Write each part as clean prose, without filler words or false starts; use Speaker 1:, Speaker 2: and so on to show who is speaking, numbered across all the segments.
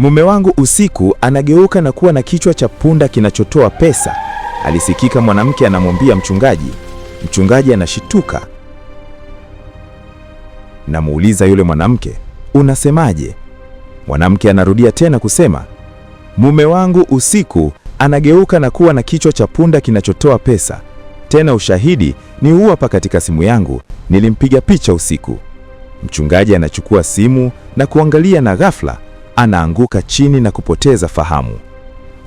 Speaker 1: Mume wangu usiku anageuka na kuwa na kichwa cha punda kinachotoa pesa, alisikika mwanamke anamwambia mchungaji. Mchungaji anashituka. Namuuliza yule mwanamke, unasemaje? Mwanamke anarudia tena kusema, mume wangu usiku anageuka na kuwa na kichwa cha punda kinachotoa pesa. Tena ushahidi ni huu hapa katika simu yangu, nilimpiga picha usiku. Mchungaji anachukua simu na kuangalia, na ghafla anaanguka chini na kupoteza fahamu.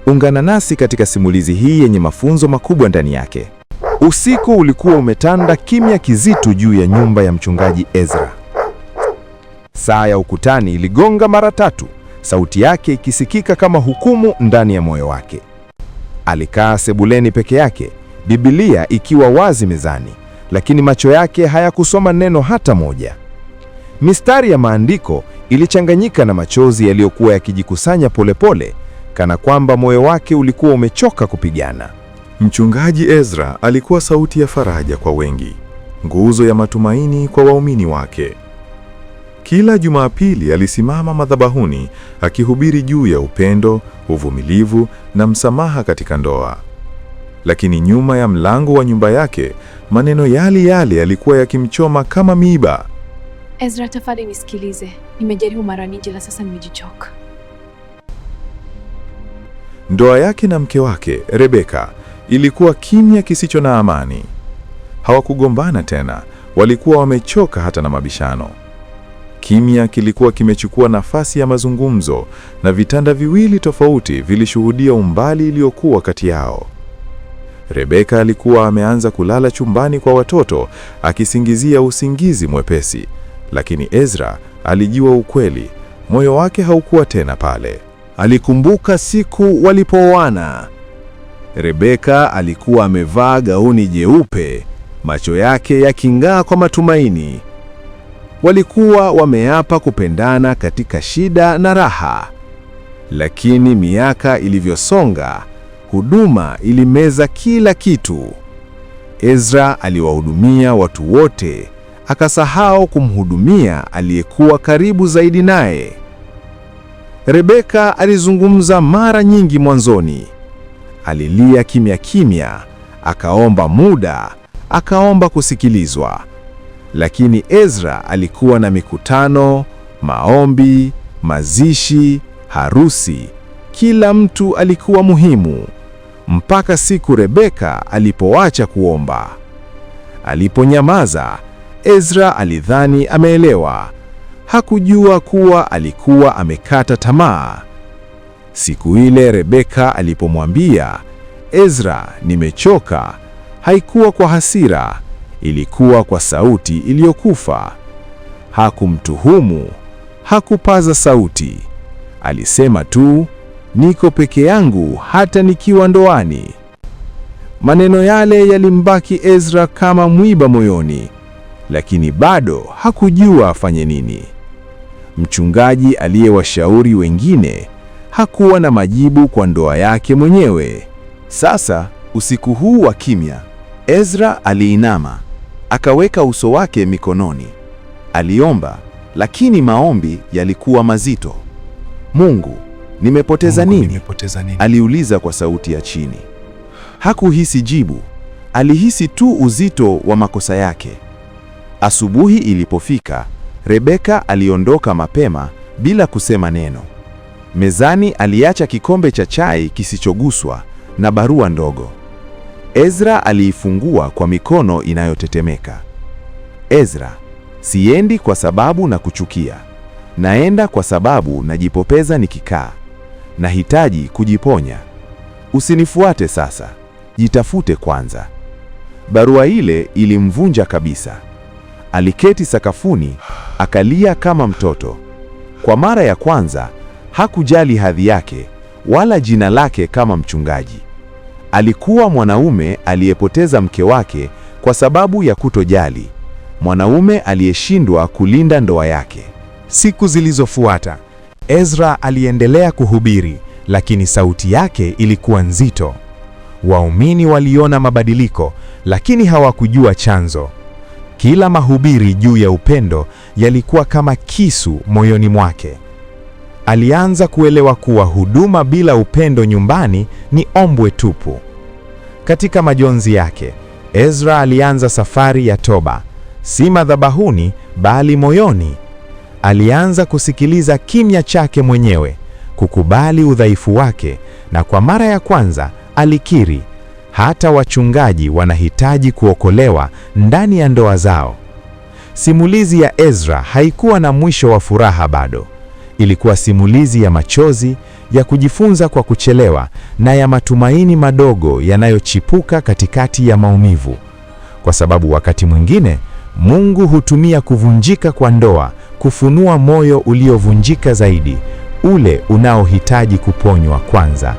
Speaker 1: Ungana nasi katika simulizi hii yenye mafunzo makubwa ndani yake. Usiku ulikuwa umetanda kimya kizito juu ya nyumba ya mchungaji Ezra. Saa ya ukutani iligonga mara 3, sauti yake ikisikika kama hukumu ndani ya moyo wake. Alikaa sebuleni peke yake, Biblia ikiwa wazi mezani, lakini macho yake hayakusoma neno hata moja. Mistari ya maandiko ilichanganyika na machozi yaliyokuwa yakijikusanya polepole, kana kwamba moyo wake ulikuwa umechoka kupigana.
Speaker 2: Mchungaji Ezra alikuwa sauti ya faraja kwa wengi, nguzo ya matumaini kwa waumini wake. Kila Jumapili alisimama madhabahuni akihubiri juu ya upendo, uvumilivu na msamaha katika ndoa. Lakini nyuma ya mlango wa nyumba yake, maneno yale yale yalikuwa yakimchoma kama miiba.
Speaker 3: Ezra, tafadhali nisikilize. Nimejaribu mara nyingi na sasa nimejichoka.
Speaker 2: Ndoa yake na mke wake, Rebeka, ilikuwa kimya kisicho na amani. Hawakugombana tena, walikuwa wamechoka hata na mabishano. Kimya kilikuwa kimechukua nafasi ya mazungumzo, na vitanda viwili tofauti vilishuhudia umbali uliokuwa kati yao. Rebeka alikuwa ameanza kulala chumbani kwa watoto, akisingizia usingizi mwepesi. Lakini Ezra alijua ukweli, moyo wake haukuwa tena pale.
Speaker 4: Alikumbuka siku walipooana. Rebeka alikuwa amevaa gauni jeupe, macho yake yaking'aa kwa matumaini. Walikuwa wameapa kupendana katika shida na raha. Lakini miaka ilivyosonga, huduma ilimeza kila kitu. Ezra aliwahudumia watu wote, akasahau kumhudumia aliyekuwa karibu zaidi naye. Rebeka alizungumza mara nyingi mwanzoni. Alilia kimya kimya, akaomba muda, akaomba kusikilizwa. Lakini Ezra alikuwa na mikutano, maombi, mazishi, harusi. Kila mtu alikuwa muhimu, mpaka siku Rebeka alipoacha kuomba. Aliponyamaza, Ezra alidhani ameelewa. Hakujua kuwa alikuwa amekata tamaa. Siku ile Rebeka alipomwambia, Ezra, nimechoka, haikuwa kwa hasira, ilikuwa kwa sauti iliyokufa. Hakumtuhumu, hakupaza sauti. Alisema tu, niko peke yangu hata nikiwa ndoani. Maneno yale yalimbaki Ezra kama mwiba moyoni, lakini bado hakujua afanye nini. Mchungaji aliyewashauri wengine hakuwa na majibu kwa ndoa yake mwenyewe.
Speaker 5: Sasa, usiku huu wa kimya, Ezra aliinama, akaweka uso wake mikononi. Aliomba, lakini maombi yalikuwa mazito. Mungu, nimepoteza nini? Aliuliza kwa sauti ya chini. Hakuhisi jibu, alihisi tu uzito wa makosa yake. Asubuhi ilipofika, Rebeka aliondoka mapema bila kusema neno. Mezani aliacha kikombe cha chai kisichoguswa na barua ndogo. Ezra aliifungua kwa mikono inayotetemeka. Ezra, siendi kwa sababu na kuchukia. Naenda kwa sababu najipopeza nikikaa. Nahitaji kujiponya. Usinifuate sasa, jitafute kwanza. Barua ile ilimvunja kabisa. Aliketi sakafuni, akalia kama mtoto. Kwa mara ya kwanza, hakujali hadhi yake wala jina lake kama mchungaji. Alikuwa mwanaume aliyepoteza mke wake kwa sababu ya kutojali. Mwanaume aliyeshindwa kulinda ndoa yake.
Speaker 6: Siku zilizofuata, Ezra aliendelea kuhubiri, lakini sauti yake ilikuwa nzito. Waumini waliona mabadiliko, lakini hawakujua chanzo. Kila mahubiri juu ya upendo yalikuwa kama kisu moyoni mwake. Alianza kuelewa kuwa huduma bila upendo nyumbani ni ombwe tupu. Katika majonzi yake, Ezra alianza safari ya toba, si madhabahuni bali moyoni. Alianza kusikiliza kimya chake mwenyewe, kukubali udhaifu wake, na kwa mara ya kwanza alikiri, hata wachungaji wanahitaji kuokolewa ndani ya ndoa zao. Simulizi ya Ezra haikuwa na mwisho wa furaha bado. Ilikuwa simulizi ya machozi, ya kujifunza kwa kuchelewa, na ya matumaini madogo yanayochipuka katikati ya maumivu. Kwa sababu wakati mwingine Mungu hutumia kuvunjika kwa ndoa kufunua moyo uliovunjika zaidi, ule unaohitaji kuponywa kwanza.